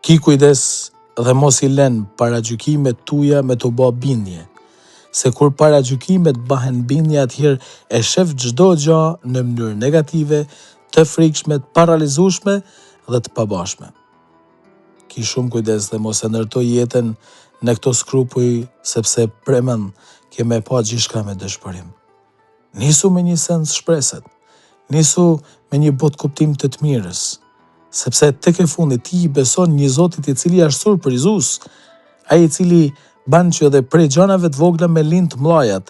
Ki kujdes dhe mos i len para gjykimet tuja me të bë bindje, se kur para gjykimet bahen bindje atëherë e shef çdo gjë në mënyrë negative, të frikshme, të paralizueshme dhe të pabashme. Ki shumë kujdes dhe mos e ndërtoj jetën në këto skrupuj, sepse premën ke me pa gjithçka me dëshpërim. Nisu me një sens shpreset, nisu me një botë kuptim të të mirës, sepse tek e fundit ti i beson një Zotit i cili është surprizues, ai i cili ban që edhe prej gjanave të vogla me lind të mllajat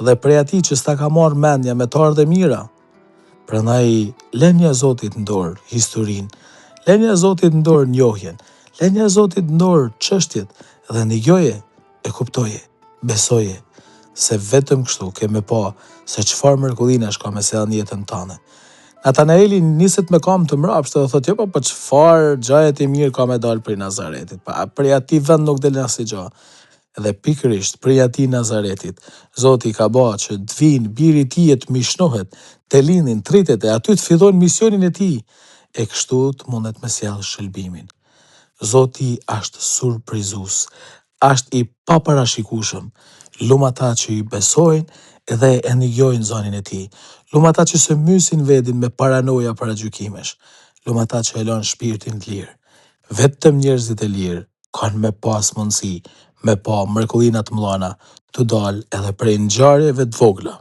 dhe prej atij që s'ta ka marrë mendja me të ardhe mira. Prandaj lenja Zotit në dorë historinë, lenja Zotit në dorë njohjen, lenja Zotit në dorë çështjet dhe ndjeje, e kuptoje, besoje, se vetëm kështu ke me pa se çfarë mrekullinash ka me sjell në jetën tënde. Natanaeli niset me kam të mrapsht dhe thotë, jo po çfarë gjajet e mirë ka me dalë prej Nazaretit, prej atij vend nuk del asnjë gjë. Dhe pikërisht prej atij Nazaretit, Zoti ka ba që të vinë biri i tij të mishnohet, të lindin, të rritet e aty të fillojnë misionin e tij, e kështu të mundet me sjell shëlbimin. Zoti është surprizues, është i paparashikueshëm. Lum ata që i besojnë dhe e ndjojnë zonin e tij. Lum ata që se mysin vedin me paranoja para gjykimesh. Lum ata që e lën shpirtin të lirë. Vetëm njerëzit e lirë kanë me pas mundësi me pa mrekullina të mëdha të dalë edhe prej ngjarjeve të vogla.